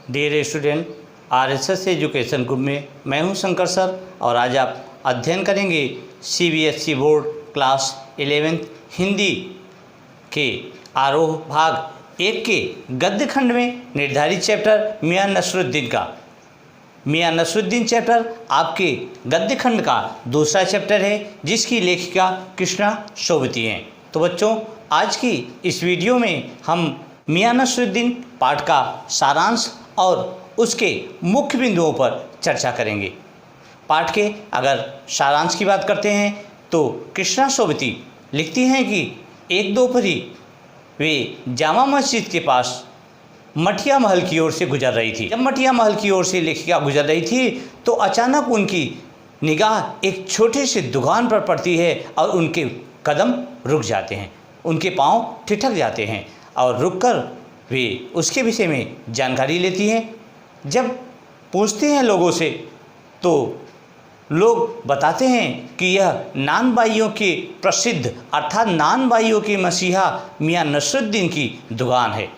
Dear student, RSS education group में मैं हूं शंकर सर और आज आप अध्ययन करेंगे CBSE board class 11th Hindi के आरोह भाग 1 के गद्य खंड में निर्धारित चैप्टर मियां नसरुद्दीन का। मियां नसरुद्दीन चैप्टर आपके गद्य खंड का दूसरा चैप्टर है जिसकी लेखिका कृष्णा सोबती हैं। तो बच्चों, आज की इस वीडियो में हम मियां नसरुद्दीन पाठ का सारांश और उसके मुख्य बिंदुओं पर चर्चा करेंगे। पाठ के अगर सारांश की बात करते हैं तो कृष्णा सोबती लिखती हैं कि एक दोपहरी वे जामा मस्जिद के पास मटिया महल की ओर से गुजर रही थी। जब मटिया महल की ओर से लेखिका गुजर रही थी तो अचानक उनकी निगाह एक छोटे से दुकान पर पड़ती है और उनके कदम रुक जाते हैं, उनके पांव ठिठक जाते हैं और रुककर वे उसके विषय में जानकारी लेती हैं। जब पूछते हैं लोगों से तो लोग बताते हैं कि यह नानबाइयों के प्रसिद्ध अर्थात नानबाइयों के मसीहा मियां नसरुद्दीन की दुकान है।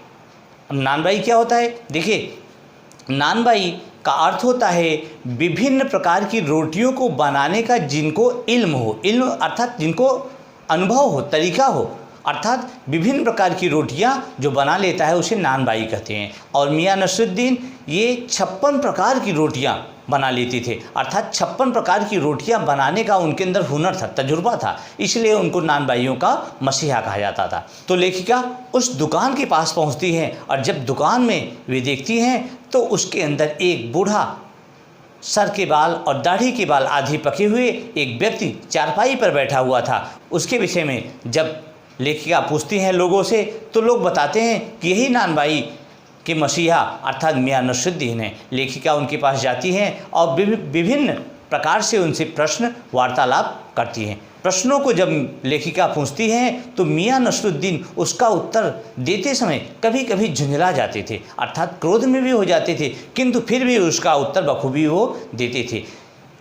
नानबाई क्या होता है? देखिए, नानबाई का अर्थ होता है विभिन्न प्रकार की रोटियों को बनाने का जिनको इल्म हो, इल्म अर्थात जिनको अनुभव हो, तरीका हो, अर्थात विभिन्न प्रकार की रोटियां जो बना लेता है उसे नानबाई कहते हैं। और मियां नसरुद्दीन ये 56 प्रकार की रोटियां बना लेते थे, अर्थात 56 प्रकार की रोटियां बनाने का उनके अंदर हुनर था, तजुर्बा था, इसलिए उनको नानबाइयों का मसीहा कहा जाता था। तो लेखिका उस दुकान के पास पहुंचती हैं और जब दुकान में वे देखती हैं तो उसके अंदर एक बूढ़ा सर के बाल और दाढ़ी के बाल आधे पके हुए एक व्यक्ति चारपाई पर बैठा हुआ था। उसके विषय में जब लेखिका पूछती हैं लोगों से तो लोग बताते हैं कि यही नानबाई के मसीहा अर्थात मियां नसरुद्दीन है। लेखिका उनके पास जाती हैं और विभिन्न प्रकार से उनसे प्रश्न वार्तालाप करती हैं। प्रश्नों को जब लेखिका पूछती हैं तो मियां नसरुद्दीन उसका उत्तर देते समय कभी कभी झुंझला जाते थे, अर्थात क्रोध में भी हो जाते थे, किंतु फिर भी उसका उत्तर बखूबी वो देते थे।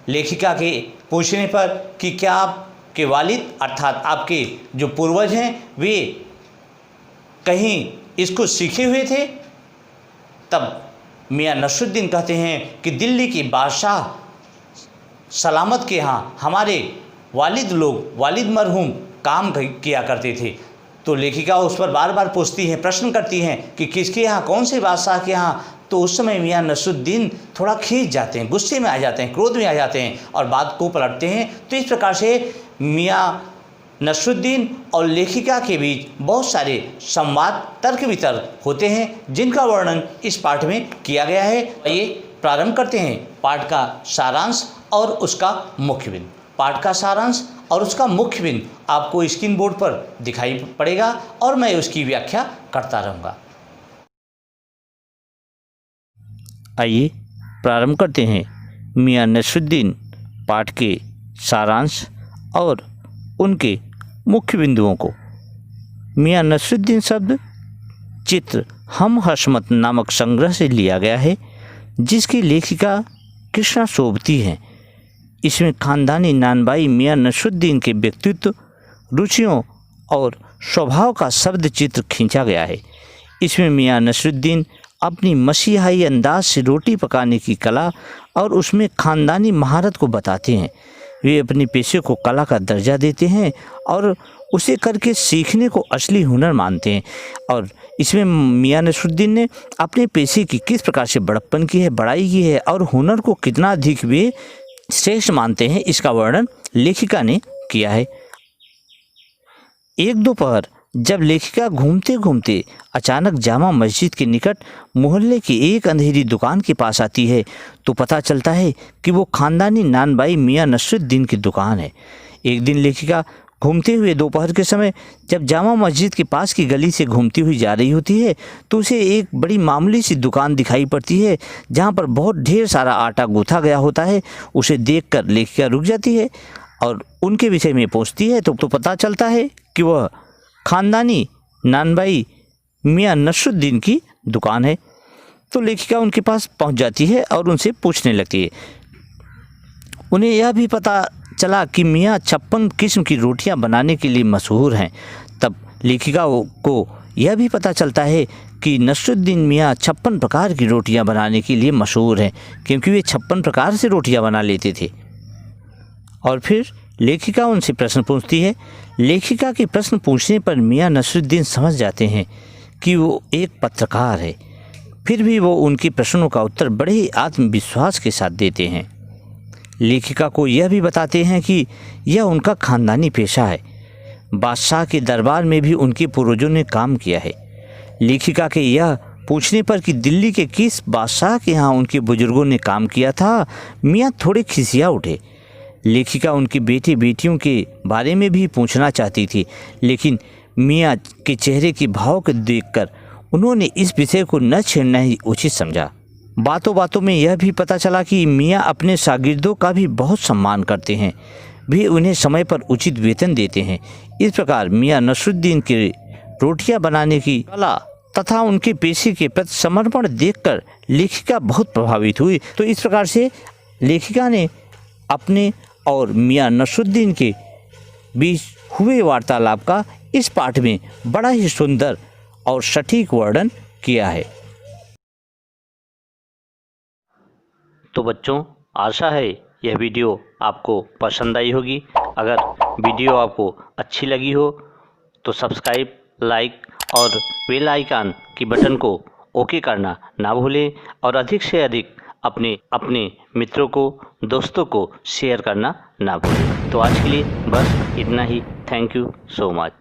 लेखिका के पूछने पर कि क्या आपके वालिद अर्थात आपके जो पूर्वज हैं वे कहीं इसको सीखे हुए थे, तब मियां नसरुद्दीन कहते हैं कि दिल्ली के बादशाह सलामत के यहाँ हमारे वालिद मरहूम काम किया करते थे। तो लेखिका उस पर बार बार पूछती हैं, प्रश्न करती हैं कि किसके यहाँ, कौन से बादशाह के यहाँ। तो उस समय मियां नसरुद्दीन थोड़ा खींच जाते हैं, गुस्से में आ जाते हैं, क्रोध में आ जाते हैं और बात को पलटते हैं। तो इस प्रकार से मियां नसरुद्दीन और लेखिका के बीच बहुत सारे संवाद, तर्क वितर्क होते हैं जिनका वर्णन इस पाठ में किया गया है। आइए प्रारंभ करते हैं पाठ का सारांश और उसका मुख्य बिंदु। पाठ का सारांश और उसका मुख्य बिंदु आपको स्क्रीन बोर्ड पर दिखाई पड़ेगा और मैं उसकी व्याख्या करता रहूँगा। आइए प्रारंभ करते हैं मियां नसरुद्दीन पाठ के सारांश और उनके मुख्य बिंदुओं को। मियां नसरुद्दीन शब्द चित्र हम हशमत नामक संग्रह से लिया गया है जिसकी लेखिका कृष्णा सोबती हैं। इसमें खानदानी नानबाई मियां नसरुद्दीन के व्यक्तित्व, रुचियों और स्वभाव का शब्द चित्र खींचा गया है। इसमें मियां नसरुद्दीन अपनी मसीहाई अंदाज से रोटी पकाने की कला और उसमें खानदानी महारत को बताते हैं। वे अपने पेशे को कला का दर्जा देते हैं और उसे करके सीखने को असली हुनर मानते हैं। और इसमें मियां नसरुद्दीन ने अपने पेशे की किस प्रकार से बड़प्पन की है, बड़ाई की है और हुनर को कितना अधिक वे श्रेष्ठ मानते हैं, इसका वर्णन लेखिका ने किया है। एक दोपहर जब लेखिका घूमते घूमते अचानक जामा मस्जिद के निकट मोहल्ले की एक अंधेरी दुकान के पास आती है तो पता चलता है कि वो खानदानी नानबाई मियां नसरुद्दीन की दुकान है। एक दिन लेखिका घूमते हुए दोपहर के समय जब जामा मस्जिद के पास की गली से घूमती हुई जा रही होती है तो उसे एक बड़ी मामूली सी दुकान दिखाई पड़ती है जहाँ पर बहुत ढेर सारा आटा गूँथा गया होता है। उसे देखकर लेखिका रुक जाती है और उनके विषय में पूछती है तो पता चलता है कि वह खानदानी नानबाई मियां नसरुद्दीन की दुकान है। तो लेखिका उनके पास पहुंच जाती है और उनसे पूछने लगती है। उन्हें यह भी पता चला कि मियां 56 किस्म की रोटियां बनाने के लिए मशहूर हैं। तब लेखिका को यह भी पता चलता है कि नसरुद्दीन मियाँ 56 प्रकार की रोटियां बनाने के लिए मशहूर हैं, क्योंकि वे 56 प्रकार से रोटियां बना लेते थे। और फिर लेखिका उनसे प्रश्न पूछती है। लेखिका के प्रश्न पूछने पर मियाँ नसरुद्दीन समझ जाते हैं कि वो एक पत्रकार है। फिर भी वो उनके प्रश्नों का उत्तर बड़े ही आत्मविश्वास के साथ देते हैं। लेखिका को यह भी बताते हैं कि यह उनका खानदानी पेशा है। बादशाह के दरबार में भी उनके पूर्वजों ने काम किया है। लेखिका के यह पूछने पर कि दिल्ली के किस बादशाह के यहाँ उनके बुजुर्गों ने काम किया था, मियाँ थोड़े खिसिया उठे। लेखिका उनके बेटे बेटियों के बारे में भी पूछना चाहती थी, लेकिन मियाँ के चेहरे के भाव को देखकर उन्होंने इस विषय को न छेड़ना ही उचित समझा। बातों बातों में यह भी पता चला कि मियाँ अपने शागिर्दों का भी बहुत सम्मान करते हैं, भी उन्हें समय पर उचित वेतन देते हैं। इस प्रकार मियाँ नसरुद्दीन के रोटियां बनाने की कला तथा उनके पेशे के प्रति समर्पण देखकर लेखिका बहुत प्रभावित हुई। तो इस प्रकार से लेखिका ने अपने और मियाँ नसरुद्दीन के बीच हुए वार्तालाप का इस पाठ में बड़ा ही सुंदर और सटीक वर्णन किया है। तो बच्चों, आशा है यह वीडियो आपको पसंद आई होगी। अगर वीडियो आपको अच्छी लगी हो तो सब्सक्राइब, लाइक और बेल आइकन की बटन को ओके करना ना भूलें और अधिक से अधिक अपने मित्रों को, दोस्तों को शेयर करना ना भूलें। तो आज के लिए बस इतना ही। Thank you so much.